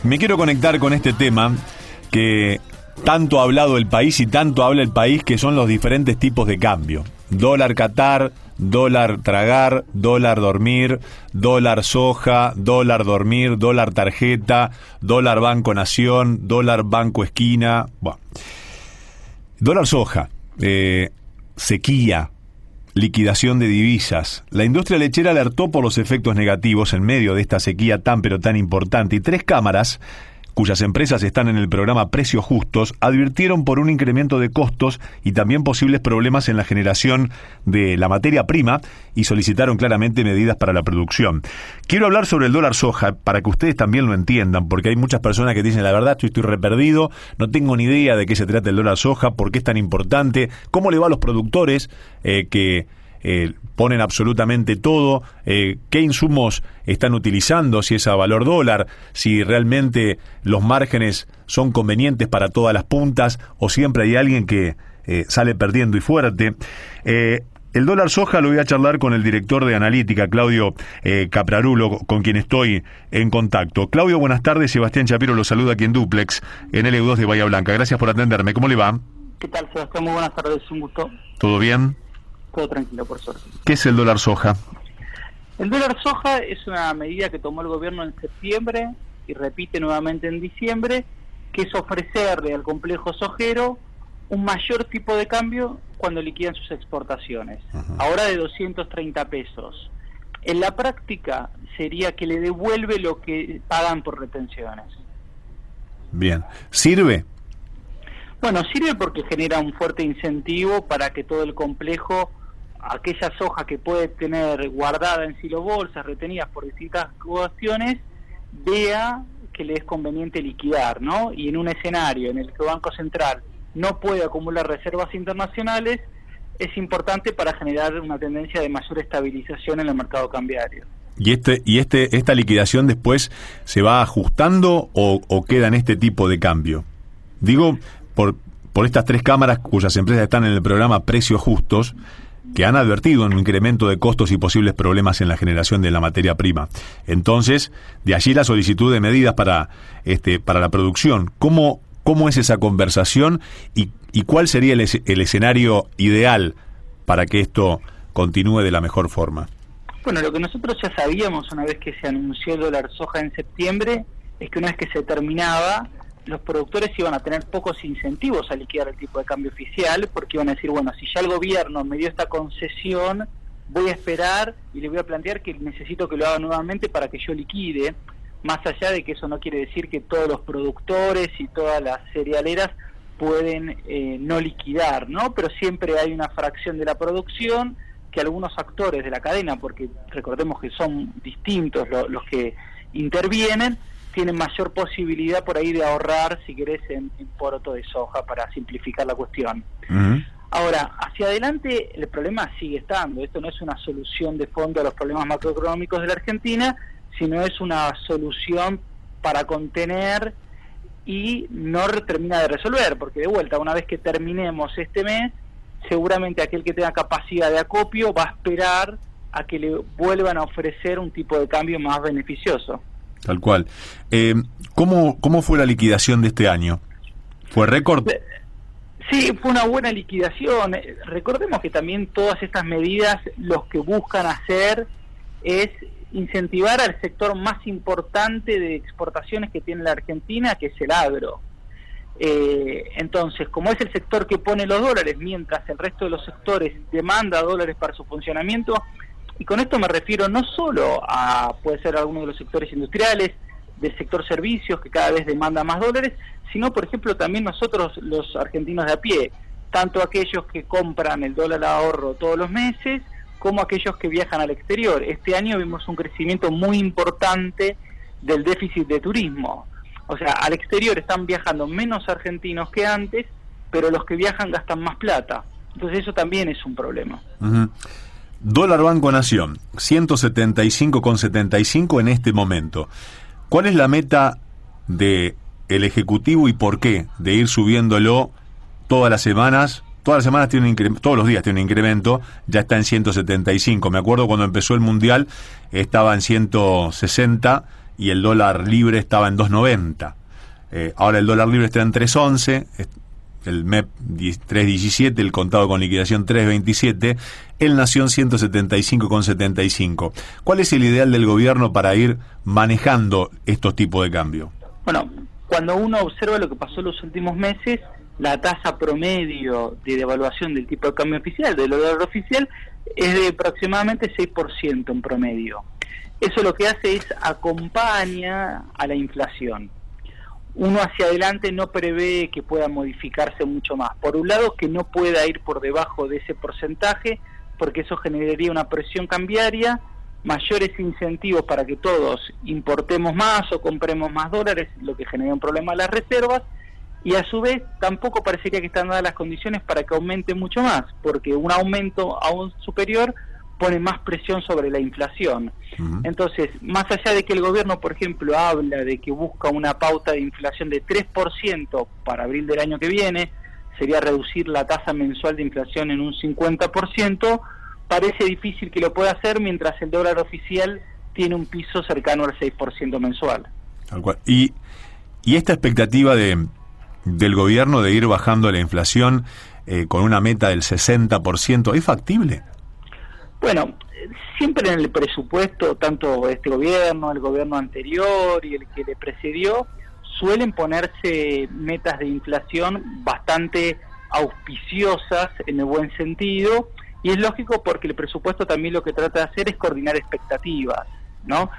Me quiero conectar con este tema que tanto ha hablado el país y tanto habla el país, que son los diferentes tipos de cambio. Dólar Qatar, dólar tragar, dólar dormir, dólar soja, dólar dormir, dólar tarjeta, dólar Banco Nación, dólar Banco Esquina. Bueno. Dólar soja, sequía, liquidación de divisas. La industria lechera alertó por los efectos negativos en medio de esta sequía tan pero tan importante, y 3 cámaras, cuyas empresas están en el programa Precios Justos, advirtieron por un incremento de costos y también posibles problemas en la generación de la materia prima, y solicitaron claramente medidas para la producción. Quiero hablar sobre el dólar soja para que ustedes también lo entiendan, porque hay muchas personas que dicen: la verdad, estoy re perdido, no tengo ni idea de qué se trata el dólar soja, por qué es tan importante, cómo le va a los productores que ponen absolutamente todo, qué insumos están utilizando, si es a valor dólar, si realmente los márgenes son convenientes para todas las puntas o siempre hay alguien que sale perdiendo y fuerte. El dólar soja lo voy a charlar con el director de analítica, Claudio Caprarulo, con quien estoy en contacto. Claudio, buenas tardes. Sebastián Chapiro lo saluda aquí en Duplex, en LU2 de Bahía Blanca. Gracias por atenderme. ¿Cómo le va? ¿Qué tal, Sebastián? Muy buenas tardes, un gusto. ¿Todo bien? Todo tranquilo, por suerte. ¿Qué es el dólar soja? El dólar soja es una medida que tomó el gobierno en septiembre y repite nuevamente en diciembre, que es ofrecerle al complejo sojero un mayor tipo de cambio cuando liquidan sus exportaciones. Uh-huh. Ahora de 230 pesos. En la práctica sería que le devuelve lo que pagan por retenciones. Bien. ¿Sirve? Bueno, sirve porque genera un fuerte incentivo para que todo el complejo, aquella soja que puede tener guardada en silobolsas, retenidas por distintas cuestiones, vea que le es conveniente liquidar, ¿no? Y en un escenario en el que el Banco Central no puede acumular reservas internacionales, es importante para generar una tendencia de mayor estabilización en el mercado cambiario. ¿Y esta liquidación después se va ajustando o queda en este tipo de cambio? Digo, por estas 3 cámaras cuyas empresas están en el programa Precios Justos, que han advertido un incremento de costos y posibles problemas en la generación de la materia prima. Entonces, de allí la solicitud de medidas para la producción. ¿Cómo es esa conversación y cuál sería el escenario ideal para que esto continúe de la mejor forma? Bueno, lo que nosotros ya sabíamos una vez que se anunció el dólar soja en septiembre es que una vez que se terminaba, los productores iban a tener pocos incentivos a liquidar el tipo de cambio oficial, porque iban a decir: bueno, si ya el gobierno me dio esta concesión, voy a esperar y le voy a plantear que necesito que lo haga nuevamente para que yo liquide, más allá de que eso no quiere decir que todos los productores y todas las cerealeras pueden no liquidar, ¿no? Pero siempre hay una fracción de la producción que algunos actores de la cadena, porque recordemos que son distintos los que intervienen, tienen mayor posibilidad por ahí de ahorrar, si querés, en poroto de soja, para simplificar la cuestión. Uh-huh. Ahora, hacia adelante el problema sigue estando. Esto no es una solución de fondo a los problemas macroeconómicos de la Argentina, sino es una solución para contener y no termina de resolver, porque de vuelta, una vez que terminemos este mes, seguramente aquel que tenga capacidad de acopio va a esperar a que le vuelvan a ofrecer un tipo de cambio más beneficioso. Tal cual. ¿Cómo fue la liquidación de este año? ¿Fue récord? Sí, fue una buena liquidación. Recordemos que también todas estas medidas los que buscan hacer es incentivar al sector más importante de exportaciones que tiene la Argentina, que es el agro. Entonces, como es el sector que pone los dólares, mientras el resto de los sectores demanda dólares para su funcionamiento, y con esto me refiero no solo a, puede ser alguno de los sectores industriales, del sector servicios, que cada vez demanda más dólares, sino, por ejemplo, también nosotros, los argentinos de a pie, tanto aquellos que compran el dólar a ahorro todos los meses, como aquellos que viajan al exterior. Este año vimos un crecimiento muy importante del déficit de turismo. O sea, al exterior están viajando menos argentinos que antes, pero los que viajan gastan más plata. Entonces eso también es un problema. Uh-huh. Dólar Banco Nación, 175,75 en este momento. ¿Cuál es la meta de el Ejecutivo y por qué de ir subiéndolo todas las semanas? Todas las semanas tiene un incremento, todos los días tiene un incremento, ya está en 175. Me acuerdo cuando empezó el Mundial, estaba en 160 y el dólar libre estaba en 2.90. Ahora el dólar libre está en 3.11, el MEP 3.17, el contado con liquidación 3.27, el Nación 175,75. ¿Cuál es el ideal del gobierno para ir manejando estos tipos de cambio? Bueno, cuando uno observa lo que pasó en los últimos meses, la tasa promedio de devaluación del tipo de cambio oficial, del dólar oficial, es de aproximadamente 6% en promedio. Eso lo que hace es acompaña a la inflación. Uno hacia adelante no prevé que pueda modificarse mucho más. Por un lado, que no pueda ir por debajo de ese porcentaje, porque eso generaría una presión cambiaria, mayores incentivos para que todos importemos más o compremos más dólares, lo que genera un problema a las reservas, y a su vez tampoco parecería que están dadas las condiciones para que aumente mucho más, porque un aumento aún superior pone más presión sobre la inflación. Entonces, más allá de que el gobierno, por ejemplo, habla de que busca una pauta de inflación de 3% para abril del año que viene, sería reducir la tasa mensual de inflación en un 50%, parece difícil que lo pueda hacer mientras el dólar oficial tiene un piso cercano al 6% mensual. Tal cual. Y esta expectativa del gobierno de ir bajando la inflación con una meta del 60%, ¿es factible? Bueno, siempre en el presupuesto, tanto este gobierno, el gobierno anterior y el que le precedió, suelen ponerse metas de inflación bastante auspiciosas en el buen sentido, y es lógico porque el presupuesto también lo que trata de hacer es coordinar expectativas, ¿no?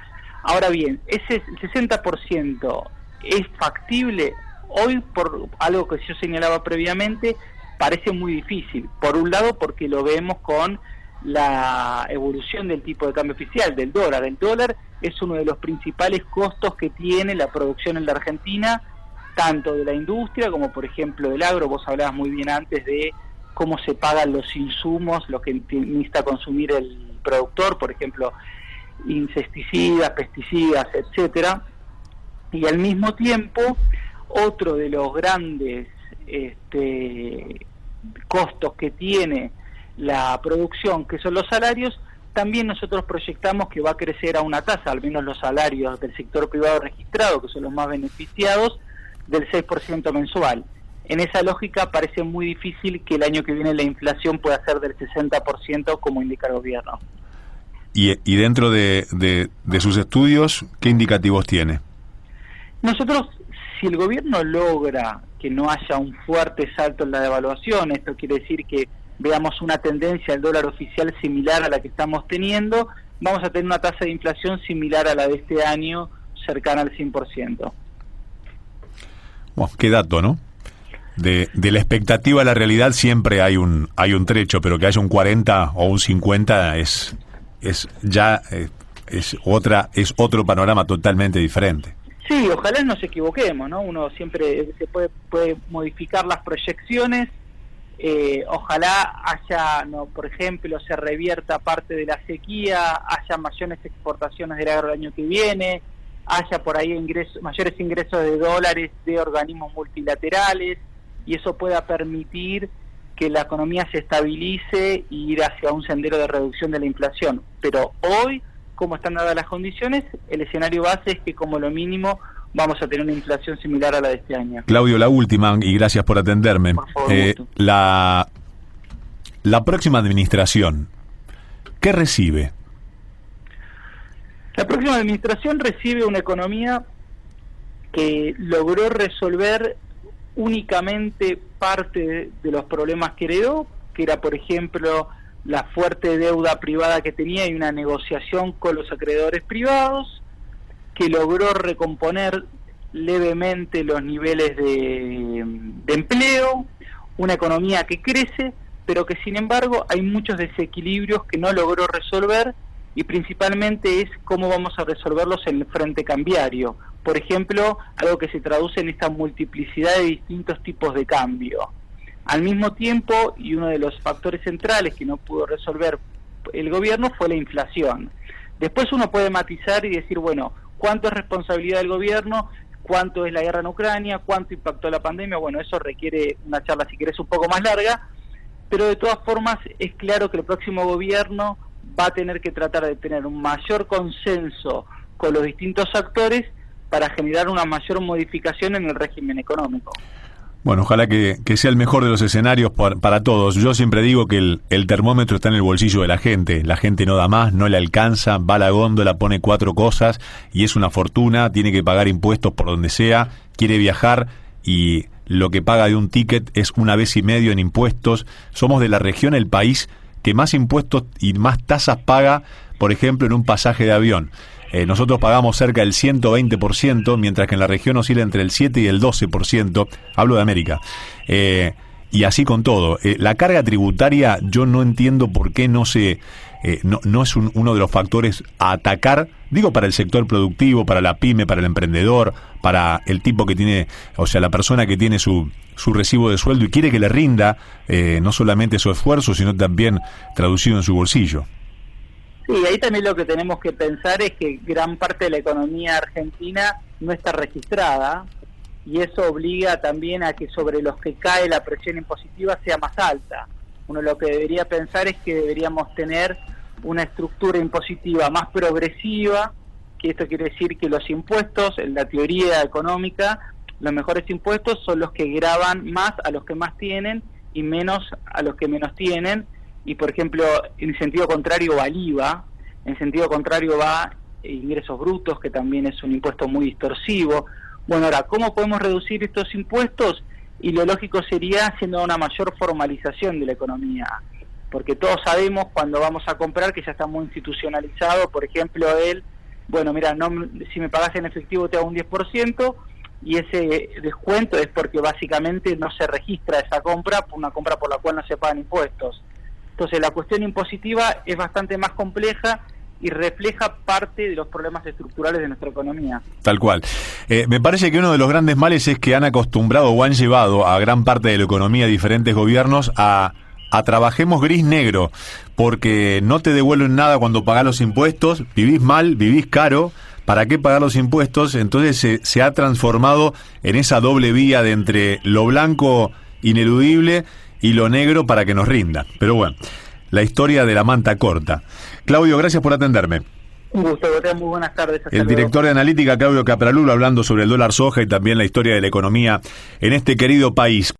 Ahora bien, ese 60% es factible. Hoy, por algo que yo señalaba previamente, parece muy difícil. Por un lado, porque lo vemos con la evolución del tipo de cambio oficial, del dólar. El dólar es uno de los principales costos que tiene la producción en la Argentina, tanto de la industria como, por ejemplo, del agro. Vos hablabas muy bien antes de cómo se pagan los insumos, lo que necesita consumir el productor, por ejemplo, insecticidas, pesticidas, etcétera. Y al mismo tiempo, otro de los grandes costos que tiene la producción, que son los salarios, también nosotros proyectamos que va a crecer a una tasa, al menos los salarios del sector privado registrado, que son los más beneficiados, del 6% mensual. En esa lógica parece muy difícil que el año que viene la inflación pueda ser del 60% como indica el gobierno. Y dentro de sus estudios, ¿qué indicativos tiene? Nosotros, si el gobierno logra que no haya un fuerte salto en la devaluación, esto quiere decir que veamos una tendencia al dólar oficial similar a la que estamos teniendo, vamos a tener una tasa de inflación similar a la de este año, cercana al 100%. Bueno, qué dato, ¿no? De la expectativa a la realidad siempre hay un trecho, pero que haya un 40 o un 50 es otro panorama totalmente diferente. Sí, ojalá nos equivoquemos, ¿no? Uno siempre se puede modificar las proyecciones. Ojalá haya, no, por ejemplo, se revierta parte de la sequía, haya mayores exportaciones del agro el año que viene, haya por ahí mayores ingresos de dólares de organismos multilaterales, y eso pueda permitir que la economía se estabilice y ir hacia un sendero de reducción de la inflación. Pero hoy, como están dadas las condiciones, el escenario base es que como lo mínimo vamos a tener una inflación similar a la de este año. Claudio, la última, y gracias por atenderme. Por favor, la próxima administración, ¿qué recibe? La próxima administración recibe una economía que logró resolver únicamente parte de los problemas que heredó, que era, por ejemplo, la fuerte deuda privada que tenía y una negociación con los acreedores privados, que logró recomponer levemente los niveles de empleo, una economía que crece, pero que sin embargo hay muchos desequilibrios que no logró resolver, y principalmente es cómo vamos a resolverlos en el frente cambiario. Por ejemplo, algo que se traduce en esta multiplicidad de distintos tipos de cambio. Al mismo tiempo, y uno de los factores centrales que no pudo resolver el gobierno fue la inflación. Después uno puede matizar y decir, bueno, ¿cuánto es responsabilidad del gobierno? ¿Cuánto es la guerra en Ucrania? ¿Cuánto impactó la pandemia? Bueno, eso requiere una charla, si querés, un poco más larga, pero de todas formas es claro que el próximo gobierno va a tener que tratar de tener un mayor consenso con los distintos actores para generar una mayor modificación en el régimen económico. Bueno, ojalá que sea el mejor de los escenarios para todos. Yo siempre digo que el termómetro está en el bolsillo de la gente no da más, no le alcanza, va a la góndola, pone 4 cosas y es una fortuna, tiene que pagar impuestos por donde sea, quiere viajar y lo que paga de un ticket es 1,5 veces en impuestos. Somos de la región el país que más impuestos y más tasas paga, por ejemplo, en un pasaje de avión. Nosotros pagamos cerca del 120%, mientras que en la región oscila entre el 7 y el 12%, hablo de América. Y así con todo. La carga tributaria, yo no entiendo por qué no es uno de los factores a atacar, digo, para el sector productivo, para la pyme, para el emprendedor, para el tipo que tiene, o sea, la persona que tiene su recibo de sueldo y quiere que le rinda no solamente su esfuerzo, sino también traducido en su bolsillo. Sí, ahí también lo que tenemos que pensar es que gran parte de la economía argentina no está registrada y eso obliga también a que sobre los que cae la presión impositiva sea más alta. Uno lo que debería pensar es que deberíamos tener una estructura impositiva más progresiva, que esto quiere decir que los impuestos, en la teoría económica, los mejores impuestos son los que gravan más a los que más tienen y menos a los que menos tienen. Y, por ejemplo, en sentido contrario va el IVA, en sentido contrario va ingresos brutos, que también es un impuesto muy distorsivo. Bueno, ahora, ¿cómo podemos reducir estos impuestos? Y lo lógico sería haciendo una mayor formalización de la economía, porque todos sabemos cuando vamos a comprar que ya está muy institucionalizado, por ejemplo, bueno, mira, si me pagas en efectivo te hago un 10%, y ese descuento es porque básicamente no se registra esa compra, una compra por la cual no se pagan impuestos. Entonces la cuestión impositiva es bastante más compleja y refleja parte de los problemas estructurales de nuestra economía. Tal cual. Me parece que uno de los grandes males es que han acostumbrado o han llevado a gran parte de la economía diferentes gobiernos a trabajemos gris-negro, porque no te devuelven nada cuando pagás los impuestos, vivís mal, vivís caro, ¿para qué pagar los impuestos? Entonces se ha transformado en esa doble vía de entre lo blanco ineludible y lo negro para que nos rinda. Pero bueno, la historia de la manta corta. Claudio, gracias por atenderme. Un gusto, que tengan muy buenas tardes. El director de analítica, Claudio Capralulo, hablando sobre el dólar soja y también la historia de la economía en este querido país.